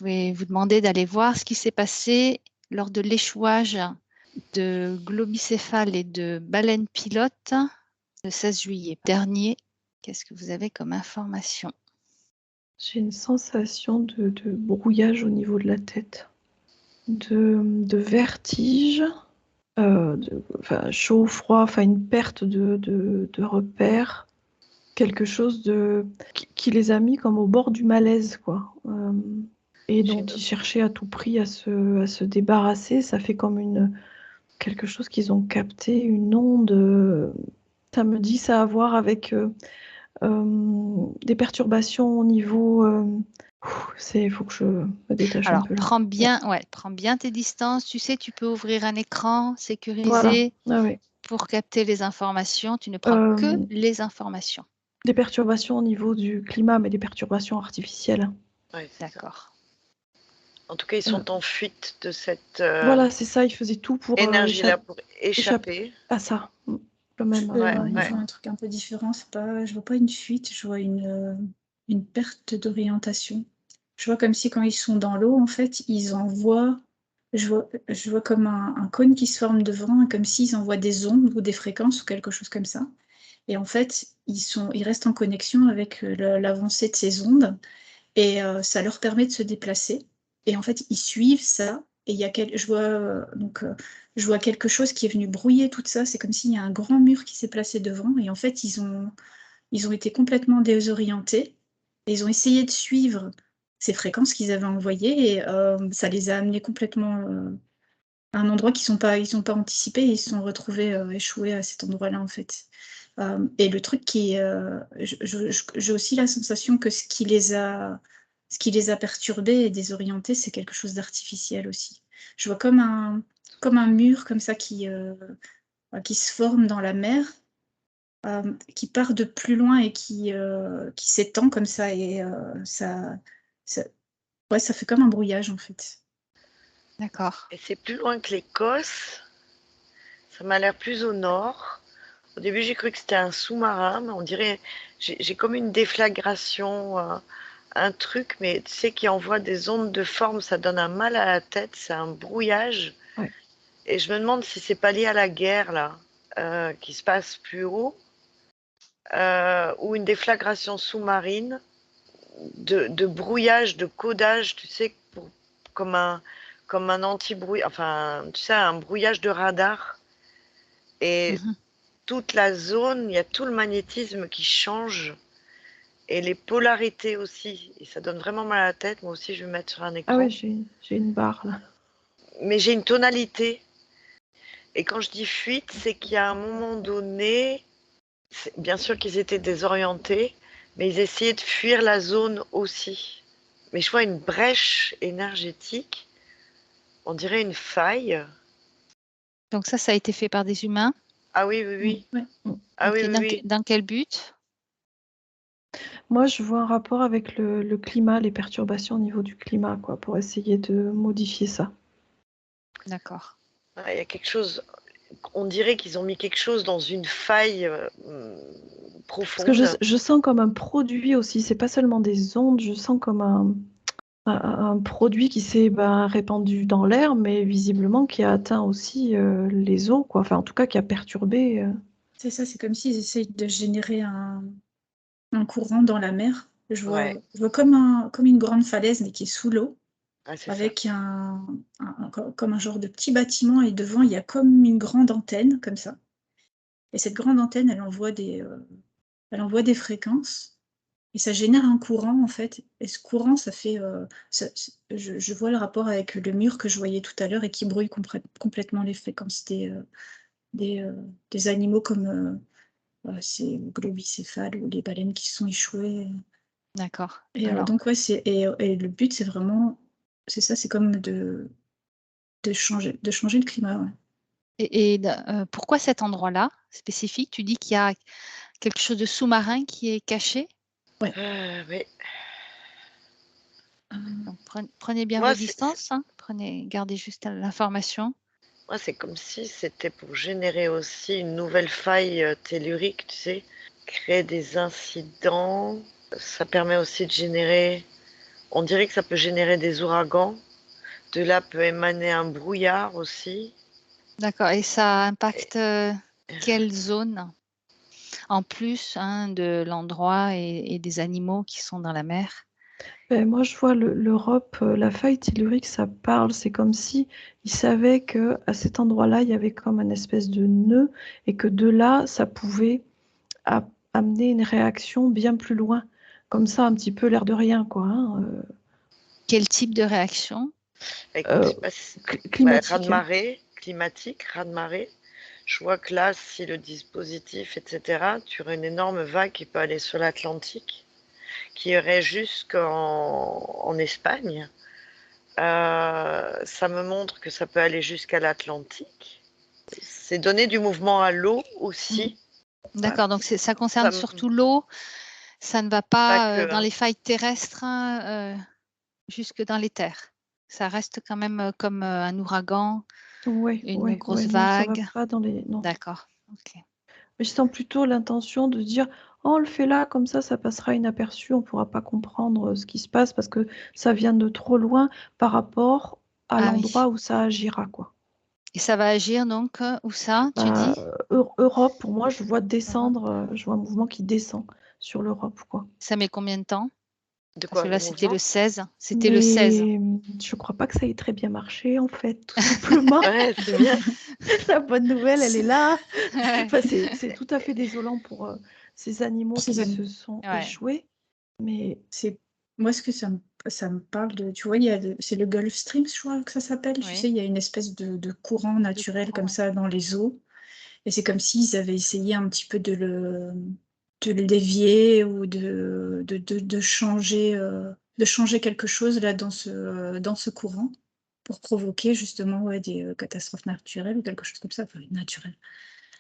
je vais vous demander d'aller voir ce qui s'est passé lors de l'échouage de globicéphales et de baleines pilotes le 16 juillet dernier. Qu'est-ce que vous avez comme information? J'ai une sensation de brouillage au niveau de la tête, de vertige, chaud, froid, une perte de repères, quelque chose qui les a mis comme au bord du malaise, quoi. Et dont ils cherchaient à tout prix à se débarrasser. Ça fait comme quelque chose qu'ils ont capté, une onde. Ça me dit ça a à voir avec des perturbations au niveau. Il faut que je me détache un Alors, peu là. prends bien tes distances. Tu sais, tu peux ouvrir un écran Voilà. sécurisé Ouais. pour capter les informations. Tu ne prends que les informations. Des perturbations au niveau du climat, mais des perturbations artificielles. Ouais, D'accord. En tout cas, ils sont en fuite de cette voilà, c'est ça, ils faisaient tout pour énergie-là, pour échapper à ça. Le même. Je vois un truc un peu différent. Je vois pas une fuite, je vois une perte d'orientation. Je vois comme si quand ils sont dans l'eau, en fait, ils envoient. Je vois comme un cône qui se forme devant, comme s'ils envoient des ondes ou des fréquences ou quelque chose comme ça. Et en fait, ils restent en connexion avec l'avancée de ces ondes et ça leur permet de se déplacer. Et en fait, ils suivent ça. Et je vois quelque chose qui est venu brouiller tout ça. C'est comme s'il y a un grand mur qui s'est placé devant. Et en fait, ils ont été complètement désorientés. Et ils ont essayé de suivre ces fréquences qu'ils avaient envoyées. Et ça les a amenés complètement à un endroit qu'ils n'ont pas anticipé. Et ils se sont retrouvés échoués à cet endroit-là, en fait. Et le truc j'ai aussi la sensation que ce qui les a perturbés et désorientés, c'est quelque chose d'artificiel aussi. Je vois comme un mur comme ça qui se forme dans la mer, qui part de plus loin et qui s'étend comme ça. Et ouais, ça fait comme un brouillage en fait. D'accord. Et c'est plus loin que l'Écosse. Ça m'a l'air plus au nord. Au début, j'ai cru que c'était un sous-marin, mais on dirait, j'ai comme une déflagration, un truc, mais tu sais, qui envoie des ondes de forme, ça donne un mal à la tête, c'est un brouillage. Ouais. Et je me demande si c'est pas lié à la guerre, là, qui se passe plus haut, ou une déflagration sous-marine, de brouillage, de codage, tu sais, comme un anti-brouillage, enfin, tu sais, un brouillage de radar. Et toute la zone, il y a tout le magnétisme qui change et les polarités aussi. Et ça donne vraiment mal à la tête. Moi aussi, je vais mettre sur un écran. Ah oui, j'ai une barre là. Mais j'ai une tonalité. Et quand je dis fuite, c'est qu'il y a un moment donné, bien sûr qu'ils étaient désorientés, mais ils essayaient de fuir la zone aussi. Mais je vois une brèche énergétique, on dirait une faille. Donc ça a été fait par des humains? Ah oui, oui, oui. Ouais. Ah okay. oui, oui. Dans quel but? Moi, je vois un rapport avec le climat, les perturbations au niveau du climat, quoi, pour essayer de modifier ça. D'accord. Il y a quelque chose, on dirait qu'ils ont mis quelque chose dans une faille profonde. Parce que je sens comme un produit aussi, c'est pas seulement des ondes, je sens comme un produit qui s'est répandu dans l'air, mais visiblement qui a atteint aussi les eaux, quoi. Enfin, en tout cas, qui a perturbé. C'est ça, c'est comme s'ils essayent de générer un courant dans la mer. Je vois comme une grande falaise, mais qui est sous l'eau, avec comme un genre de petit bâtiment, et devant, il y a comme une grande antenne, comme ça. Et cette grande antenne, elle envoie des fréquences, et ça génère un courant, en fait. Et ce courant, ça fait... je vois le rapport avec le mur que je voyais tout à l'heure et qui brouille complètement les fréquences des animaux comme ces globicéphales ou les baleines qui se sont échouées. D'accord. Et donc, ouais, et le but, c'est vraiment, c'est ça, c'est comme de changer le climat, ouais. Et pourquoi cet endroit-là spécifique? Tu dis qu'il y a quelque chose de sous-marin qui est caché? Oui. Donc prenez bien vos distances, hein. Gardez juste l'information. Moi, c'est comme si c'était pour générer aussi une nouvelle faille tellurique, tu sais, créer des incidents. Ça permet aussi de générer On dirait que ça peut générer des ouragans. De là peut émaner un brouillard aussi. D'accord. Et ça impacte quelle zone en plus de l'endroit et des animaux qui sont dans la mer? Ben, moi, je vois l'Europe, la faille tellurique, ça parle. C'est comme si ils savaient que à cet endroit-là, il y avait comme une espèce de nœud et que de là, ça pouvait amener une réaction bien plus loin. Comme ça, un petit peu l'air de rien, quoi. Quel type de réaction? Écoute, c'est pas si- Climatique. raz-de-marée, climatique, raz-de-marée. Je vois que là, si le dispositif, etc., tu aurais une énorme vague qui peut aller sur l'Atlantique, qui irait jusqu'en Espagne. Ça me montre que ça peut aller jusqu'à l'Atlantique. C'est donner du mouvement à l'eau aussi. D'accord, donc ça concerne Ça me- surtout l'eau. Ça ne va Pas pas que, dans hein. les failles terrestres jusque dans les terres. Ça reste quand même comme un ouragan, Oui, une grosse non, ça va vague. pas dans les. Non. D'accord. Ok. Mais je sens plutôt l'intention de dire oh, on le fait là, comme ça passera inaperçu, on ne pourra pas comprendre ce qui se passe parce que ça vient de trop loin par rapport à Ah oui. l'endroit où ça agira, quoi. Et ça va agir donc où ça, tu dis? Europe, pour moi, je vois descendre, je vois un mouvement qui descend sur l'Europe, quoi. Ça met combien de temps? De Parce quoi, que le là, c'était mouvement? le 16. C'était le 16. Mais je crois pas que ça ait très bien marché, en fait, tout simplement. Ouais, c'est bien. La bonne nouvelle, elle est là. Ouais. Enfin, c'est tout à fait désolant pour ces animaux Ces qui animaux. se sont Ouais. échoués. Mais C'est moi ce que ça me parle de. Tu vois, c'est le Gulf Stream, je crois que ça s'appelle. Tu Oui. sais, il y a une espèce de courant naturel courant, comme ouais. ça dans les eaux. Et c'est comme s'ils avaient essayé un petit peu de le dévier ou de changer quelque chose là dans ce courant pour provoquer justement des catastrophes naturelles ou quelque chose comme ça, enfin naturelles.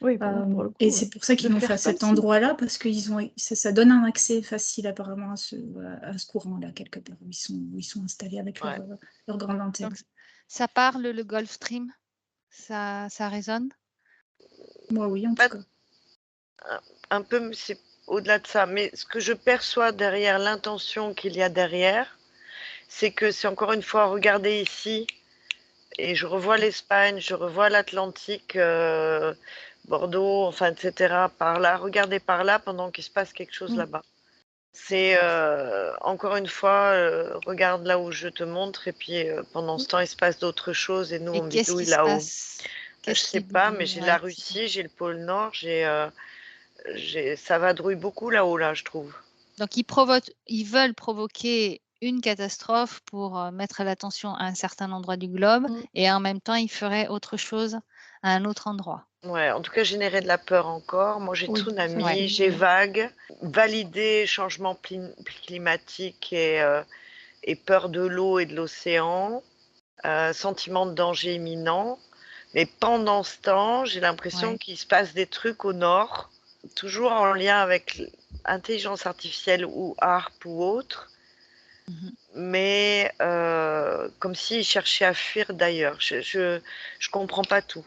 oui, pour le coup, Et c'est pour ça qu'ils de l'ont fait faire à ça cet aussi. endroit-là, parce que ça donne un accès facile apparemment à ce courant-là, quelque part, où ils sont installés avec Ouais. leur grande antenne. Donc, ça parle le Gulf Stream? Ça résonne? Moi, oui, en Pas- tout cas. Un peu, c'est au-delà de ça. Mais ce que je perçois derrière l'intention qu'il y a derrière, c'est que c'est encore une fois, regardez ici, et je revois l'Espagne, je revois l'Atlantique, Bordeaux, enfin, etc. Par là, regardez par là pendant qu'il se passe quelque chose là-bas. C'est encore une fois, regarde là où je te montre, et puis pendant ce temps, il se passe d'autres choses, et nous, Et on qu'est-ce bidouille qui se là-haut. passe? Je Qu'est-ce sais qui pas, mais bidouille? j'ai Ouais, la c'est ça. Russie, j'ai le pôle Nord, ça vadrouille beaucoup là-haut, là, je trouve. Donc, ils veulent provoquer une catastrophe pour mettre l'attention à un certain endroit du globe et en même temps, ils feraient autre chose à un autre endroit. Ouais, en tout cas, générer de la peur encore. Moi, j'ai Oui, tsunami, Ouais. j'ai vague, valider changement climatique et peur de l'eau et de l'océan, sentiment de danger imminent. Mais pendant ce temps, j'ai l'impression Ouais. qu'il se passe des trucs au nord, toujours en lien avec l'intelligence artificielle ou ARP ou autre, mais comme s'ils cherchaient à fuir d'ailleurs. Je comprends pas tout.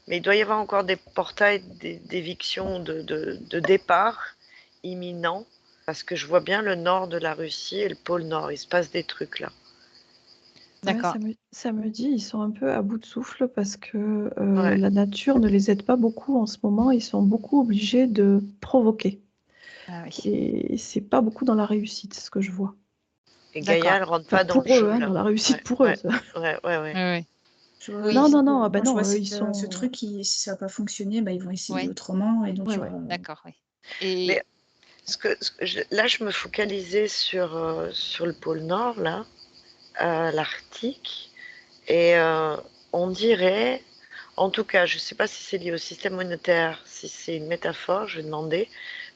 Mais il doit y avoir encore des portails d'éviction, de départ imminents, parce que je vois bien le nord de la Russie et le pôle nord. Il se passe des trucs là. Ouais, D'accord. ça me dit, ils sont un peu à bout de souffle parce que Ouais. la nature ne les aide pas beaucoup en ce moment. Ils sont beaucoup obligés de provoquer. Ah oui. Et c'est pas beaucoup dans la réussite, ce que je vois. Et D'accord. Gaïa, elle rentre Enfin, pas dans le pour eux, jeu là. dans la réussite Ouais, pour eux. ouais, ça. ouais. Oui, oui. Oui, Non, c'est non, pour- ah ben quand je non, vois ils sont. ce truc, si ça n'a pas fonctionné, ils vont essayer Oui. autrement. Et donc, Ouais, il y ouais. aura- D'accord, oui. Et Mais là, je me focalisais sur le pôle Nord, là, l'Arctique, et on dirait, en tout cas, je ne sais pas si c'est lié au système monétaire, si c'est une métaphore, je vais demander,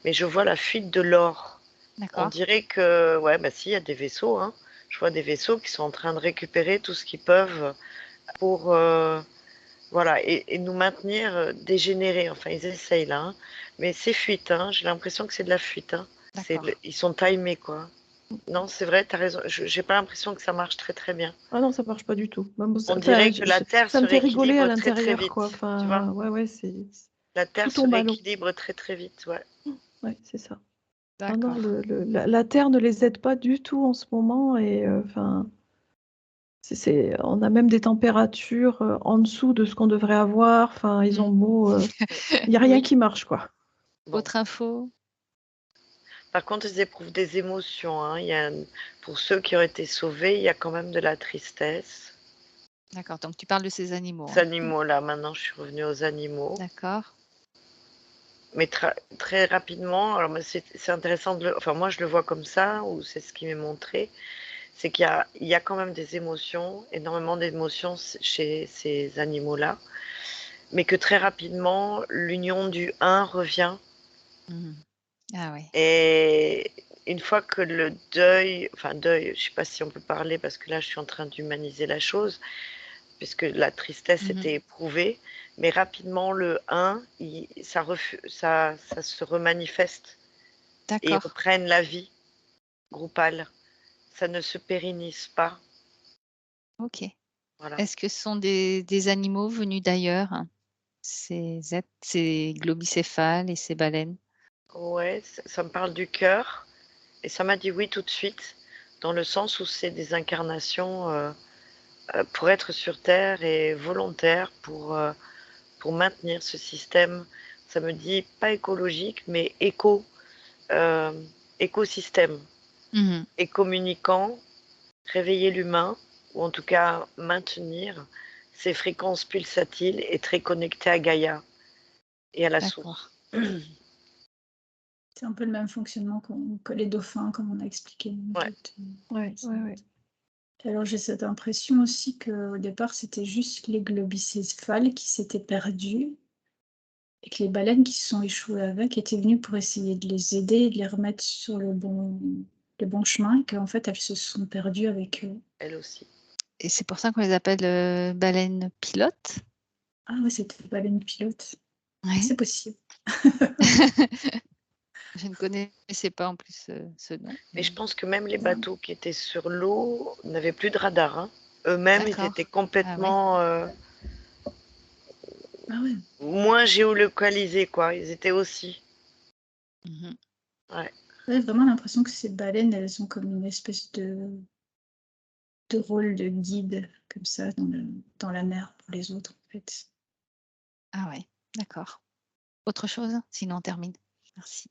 mais je vois la fuite de l'or. On d'accord. dirait que, ouais, bah si, il y a des vaisseaux, hein. Je vois des vaisseaux qui sont en train de récupérer tout ce qu'ils peuvent pour, voilà, et nous maintenir dégénérés. Enfin, ils essayent là, hein. Mais c'est fuite, hein. J'ai l'impression que c'est de la fuite, hein. D'accord. Ils sont timés, quoi. Non, c'est vrai, tu as raison. J'ai pas l'impression que ça marche très très bien. Ah non, ça marche pas du tout. Même, On enfin, dirait que la Terre ça se me fait rigoler à rééquilibre très très l'intérieur, quoi. vite. Tu vois, Enfin, ouais, la Terre tout se tombe à l'eau. rééquilibre très très vite, ouais. Ouais, c'est ça. Ah non, D'accord. la Terre ne les aide pas du tout en ce moment et enfin, on a même des températures en dessous de ce qu'on devrait avoir. Enfin, ils ont beau, il n'y a rien Oui. qui marche, quoi. Bon. Autre info? Par contre, ils éprouvent des émotions. Hein. Pour ceux qui ont été sauvés, il y a quand même de la tristesse. D'accord, donc tu parles de ces animaux. Ces animaux-là, maintenant, je suis revenue aux animaux. D'accord. Mais très rapidement, alors c'est intéressant enfin moi je le vois comme ça, ou c'est ce qui m'est montré, c'est il y a quand même des émotions, énormément d'émotions chez ces animaux-là, mais que très rapidement, l'union du un revient. Mhm. Ah oui. Et une fois que le deuil, je sais pas si on peut parler parce que là je suis en train d'humaniser la chose, puisque la tristesse était éprouvée, mais rapidement le un, ça se remanifeste et ils D'accord. reprennent la vie groupale. Ça ne se pérennise pas. Ok. Voilà. Est-ce que ce sont des animaux venus d'ailleurs, hein, ces globicéphales et ces baleines? Ouais, ça me parle du cœur et ça m'a dit oui tout de suite, dans le sens où c'est des incarnations pour être sur Terre et volontaires pour maintenir ce système. Ça me dit pas écologique, mais euh, écosystème, Mhm. et communiquant, réveiller l'humain, ou en tout cas maintenir ces fréquences pulsatiles et très connecté à Gaïa et à la D'accord. source. C'est un peu le même fonctionnement que les dauphins, comme on a expliqué. Ouais. Ouais. Alors j'ai cette impression aussi qu'au départ, c'était juste les globicéphales qui s'étaient perdus et que les baleines qui se sont échouées avec étaient venues pour essayer de les aider et de les remettre sur le bon chemin et qu'en fait, elles se sont perdues avec eux. Elle aussi. Et c'est pour ça qu'on les appelle baleines pilotes? Ah ouais, c'était des baleines pilotes. Oui. C'est possible. Je ne connaissais pas en plus ce nom. Mais je pense que même les Non. bateaux qui étaient sur l'eau n'avaient plus de radar. Hein. Eux-mêmes, ils D'accord. étaient Ah ouais. complètement Ah ouais. moins géolocalisés, quoi. Ils étaient aussi. Mhm. Ouais. J'ai vraiment l'impression que ces baleines, elles ont comme une espèce de rôle de guide, comme ça, dans la mer pour les autres, en fait. Ah ouais, d'accord. Autre chose? Sinon on termine. Merci.